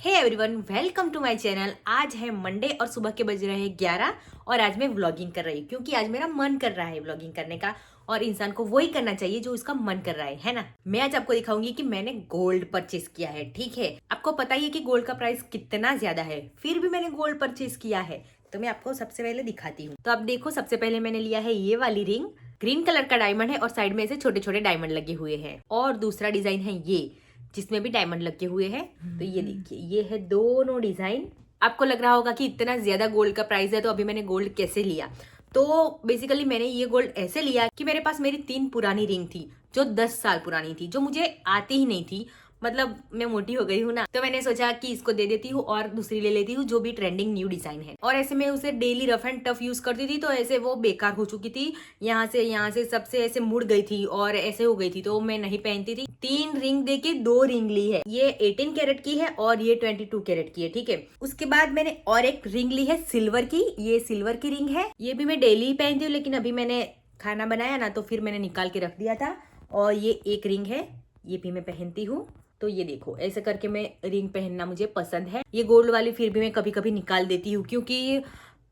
Hey everyone, welcome to my channel. आज है Monday और सुबह के बज रहे हैं 11 और आज मैं व्लॉगिंग कर रही हूँ क्योंकि आज मेरा मन कर रहा है व्लॉगिंग करने का। और इंसान को वही करना चाहिए जो उसका मन कर रहा है ना। मैं आज आपको दिखाऊंगी कि मैंने गोल्ड परचेज किया है। ठीक है, आपको पता ही है कि गोल्ड का प्राइस कितना ज्यादा है, फिर भी मैंने गोल्ड परचेज किया है। तो मैं आपको सबसे पहले दिखाती हूँ। तो आप देखो, सबसे पहले मैंने लिया है ये वाली रिंग। ग्रीन कलर का डायमंड है और साइड में ऐसे छोटे छोटे डायमंड लगे हुए हैं। और दूसरा डिजाइन है ये, जिसमें भी डायमंड लगे हुए हैं। तो ये देखिए, ये है दोनों डिजाइन। आपको लग रहा होगा कि इतना ज्यादा गोल्ड का प्राइस है तो अभी मैंने गोल्ड कैसे लिया। तो बेसिकली मैंने ये गोल्ड ऐसे लिया कि मेरे पास मेरी 3 पुरानी रिंग थी जो 10 साल पुरानी थी, जो मुझे आती ही नहीं थी। मतलब मैं मोटी हो गई हूँ ना, तो मैंने सोचा कि इसको दे देती हूँ और दूसरी ले लेती हूँ जो भी ट्रेंडिंग न्यू डिजाइन है। और ऐसे मैं उसे daily rough and tough use करती थी, तो ऐसे वो बेकार हो चुकी थी। यहाँ से सबसे ऐसे मुड़ गई थी और ऐसे हो गई थी, तो मैं नहीं पहनती थी। 3 रिंग देके 2 रिंग ली है। ये 18 कैरेट की है और ये 22 कैरेट की है। ठीक है, उसके बाद मैंने और एक रिंग ली है सिल्वर की। ये सिल्वर की रिंग है, ये भी मैं डेली ही पहनती हूँ, लेकिन अभी मैंने खाना बनाया ना तो फिर मैंने निकाल के रख दिया था। और ये एक रिंग है, ये भी मैं पहनती हूँ। तो ये देखो, ऐसे करके मैं रिंग पहनना मुझे पसंद है। ये गोल्ड वाली फिर भी मैं कभी कभी निकाल देती हूँ, क्योंकि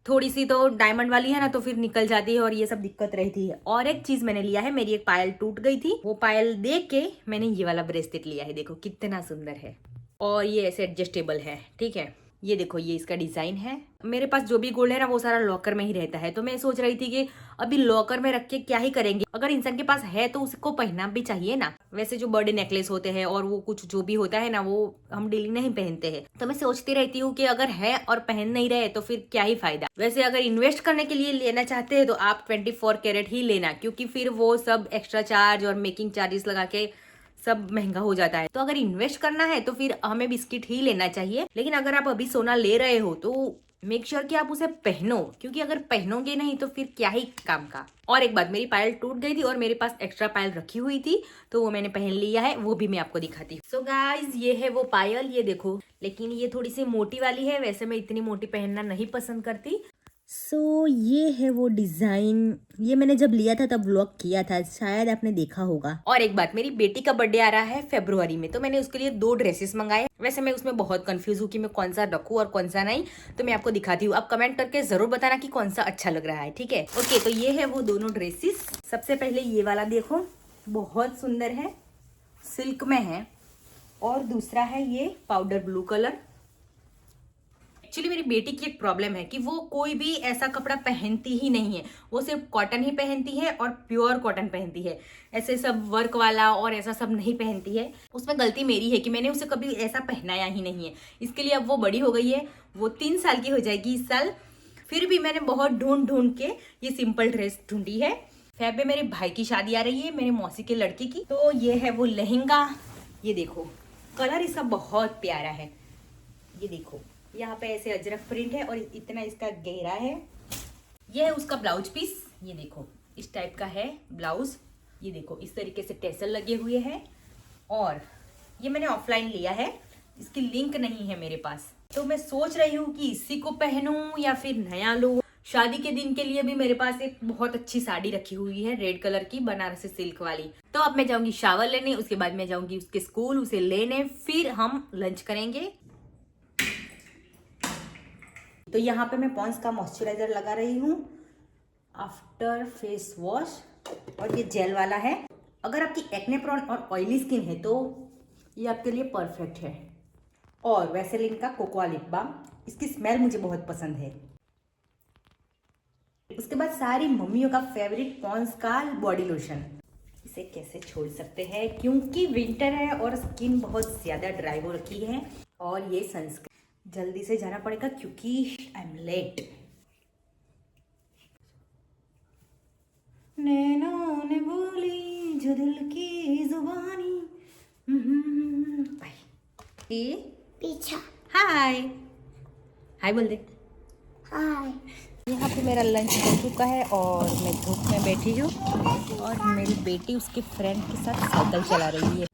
थोड़ी सी तो डायमंड वाली है ना, तो फिर निकल जाती है और ये सब दिक्कत रहती है। और एक चीज मैंने लिया है, मेरी एक पायल टूट गई थी, वो पायल देख के मैंने ये वाला ब्रेसलेट लिया है। देखो कितना सुंदर है, और ये ऐसे एडजस्टेबल है। ठीक है, ये देखो, ये इसका डिजाइन है। मेरे पास जो भी गोल्ड है ना वो सारा लॉकर में ही रहता है, तो मैं सोच रही थी कि अभी लॉकर में रख के क्या ही करेंगे। अगर इंसान के पास है तो उसको पहनना भी चाहिए ना। वैसे जो बर्थडे नेकलेस होते हैं और वो कुछ जो भी होता है ना, वो हम डेली नहीं पहनते हैं। तो मैं सोचती रहती हूँ कि अगर है और पहन नहीं रहे तो फिर क्या ही फायदा। वैसे अगर इन्वेस्ट करने के लिए लेना चाहते हैं तो आप 24 कैरेट ही लेना, क्योंकि फिर वो सब एक्स्ट्रा चार्ज और मेकिंग चार्जेस लगा के सब महंगा हो जाता है। तो अगर इन्वेस्ट करना है तो फिर हमें बिस्किट ही लेना चाहिए। लेकिन अगर आप अभी सोना ले रहे हो तो मेक श्योर कि आप उसे पहनो, क्योंकि अगर पहनोगे नहीं तो फिर क्या ही काम का। और एक बात, मेरी पायल टूट गई थी और मेरे पास एक्स्ट्रा पायल रखी हुई थी, तो वो मैंने पहन लिया है, वो भी मैं आपको दिखाती हूँ। सो गाइज, ये है वो पायल, ये देखो। लेकिन ये थोड़ी सी मोटी वाली है, वैसे मैं इतनी मोटी पहनना नहीं पसंद करती। ये है वो डिजाइन। ये मैंने जब लिया था तब व्लॉग किया था, शायद आपने देखा होगा। और एक बात, मेरी बेटी का बर्थडे आ रहा है फरवरी में, तो मैंने उसके लिए 2 ड्रेसेस मंगाए। वैसे मैं उसमें बहुत कंफ्यूज हूँ कि मैं कौन सा रखूँ और कौन सा नहीं, तो मैं आपको दिखाती हूँ। आप कमेंट करके जरूर बताना कि कौन सा अच्छा लग रहा है। ठीक है, ओके। तो ये है वो दोनों ड्रेसेस। सबसे पहले ये वाला देखो, बहुत सुंदर है, सिल्क में है। और दूसरा है ये पाउडर ब्लू कलर। एक्चुअली मेरी बेटी की एक प्रॉब्लम है कि वो कोई भी ऐसा कपड़ा पहनती ही नहीं है। वो सिर्फ कॉटन ही पहनती है और प्योर कॉटन पहनती है, ऐसे सब वर्क वाला और ऐसा सब नहीं पहनती है। उसमें गलती मेरी है कि मैंने उसे कभी ऐसा पहनाया ही नहीं है। इसके लिए अब वो बड़ी हो गई है, वो 3 साल की हो जाएगी इस साल। फिर भी मैंने बहुत ढूंढ ढूंढ के ये सिंपल ड्रेस ढूंढी है। फेब में मेरे भाई की शादी आ रही है, मेरे मौसी के लड़के की। तो ये है वो लहंगा। ये देखो, कलर इसका बहुत प्यारा है। ये देखो, यहाँ पे ऐसे अजरक प्रिंट है और इतना इसका गहरा है। ये है उसका ब्लाउज पीस। ये देखो, इस टाइप का है ब्लाउज। ये देखो, इस तरीके से टेसल लगे हुए हैं। और ये मैंने ऑफलाइन लिया है, इसकी लिंक नहीं है मेरे पास। तो मैं सोच रही हूँ कि इसी को पहनूं या फिर नया लूं। शादी के दिन के लिए भी मेरे पास एक बहुत अच्छी साड़ी रखी हुई है, रेड कलर की बनारसी सिल्क वाली। तो अब मैं जाऊंगी शावर लेने, उसके बाद मैं जाऊंगी उसके स्कूल उसे लेने, फिर हम लंच करेंगे। तो यहाँ पे मैं पॉन्स का मॉइस्चराइजर लगा रही हूँ, आफ्टर फेस वॉश। और ये जेल वाला है। अगर आपकी एक्ने प्रोन और ऑयली स्किन है तो ये आपके लिए परफेक्ट है। और वैसेलिन का कोकोआ लिप बाम, इसकी स्मेल मुझे बहुत पसंद है। उसके बाद सारी मम्मियों का फेवरेट पॉन्स का बॉडी लोशन। इसे कैसे छोड़ सकते हैं, क्योंकि विंटर है और स्किन बहुत ज्यादा ड्राई हो रखी है। और ये सनस्क्रीन, जल्दी से जाना पड़ेगा क्योंकि आई एम लेट। नैनों ने बोली जो दिल की जुबानी। ये पीछा। हाय, हाय बोल दे। हाय। यहाँ पे मेरा लंच हो चुका है और मैं धूप में बैठी हूँ, और मेरी बेटी उसके फ्रेंड के साथ साइकिल चला रही है।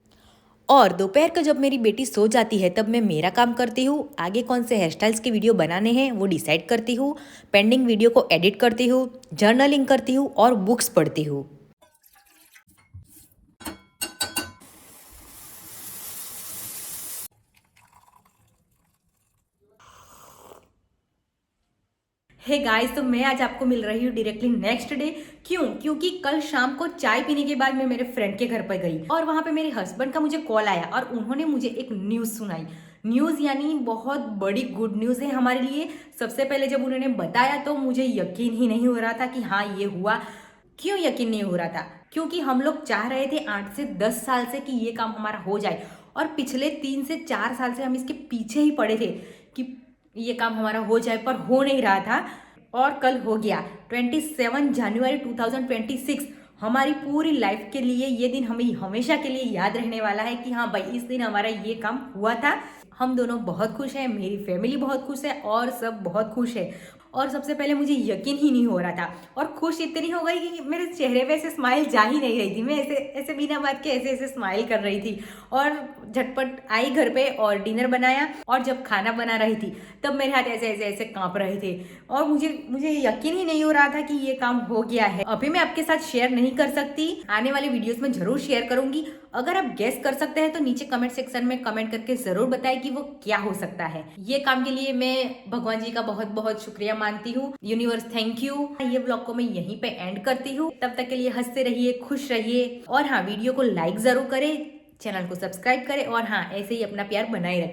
और दोपहर को जब मेरी बेटी सो जाती है तब मैं मेरा काम करती हूँ। आगे कौन से हेयर स्टाइल्स के वीडियो बनाने हैं वो डिसाइड करती हूँ, पेंडिंग वीडियो को एडिट करती हूँ, जर्नलिंग करती हूँ और बुक्स पढ़ती हूँ। हे गाइस, तो मैं आज आपको मिल रही हूँ डायरेक्टली नेक्स्ट डे। क्यों? क्योंकि कल शाम को चाय पीने के बाद मैं मेरे फ्रेंड के घर पर गई और वहां पे मेरे हस्बैंड का मुझे कॉल आया और उन्होंने मुझे एक न्यूज सुनाई। न्यूज यानी बहुत बड़ी गुड न्यूज है हमारे लिए। सबसे पहले जब उन्होंने बताया तो मुझे यकीन ही नहीं हो रहा था कि हाँ ये हुआ। क्यों यकीन नहीं हो रहा था? क्योंकि हम लोग चाह रहे थे 8 से 10 साल से कि ये काम हमारा हो जाए और पिछले 3 से 4 साल से हम इसके पीछे ही पड़े थे कि ये काम हमारा हो जाए, पर हो नहीं रहा था। और कल हो गया। 27 जनवरी 2026 हमारी पूरी लाइफ के लिए ये दिन हमें हमेशा के लिए याद रहने वाला है कि हाँ भाई, इस दिन हमारा ये काम हुआ था। हम दोनों बहुत खुश हैं, मेरी फैमिली बहुत खुश है और सब बहुत खुश है। और सबसे पहले मुझे यकीन ही नहीं हो रहा था और खुश इतनी हो गई कि मेरे चेहरे पे ऐसे स्माइल जा ही नहीं रही थी। मैं ऐसे ऐसे बिना बात के ऐसे ऐसे स्माइल कर रही थी और झटपट आई घर पे और डिनर बनाया। और जब खाना बना रही थी तब मेरे हाथ ऐसे ऐसे ऐसे कांप रहे थे और मुझे यकीन ही नहीं हो रहा था कि ये काम हो गया है। अभी मैं आपके साथ शेयर नहीं कर सकती, आने वाले वीडियोस में जरूर शेयर करूंगी। अगर आप गेस कर सकते हैं तो नीचे कमेंट सेक्शन में कमेंट करके जरूर बताएं कि वो क्या हो सकता है। ये काम के लिए मैं भगवान जी का बहुत बहुत शुक्रिया मानती हूँ। Universe thank you. ये ब्लॉग को मैं यहीं पे एंड करती हूँ। तब तक के लिए हंसते रहिए, खुश रहिए और हाँ, वीडियो को लाइक जरूर करें, चैनल को सब्सक्राइब करें और हाँ, ऐसे ही अपना प्यार बनाए रखिए।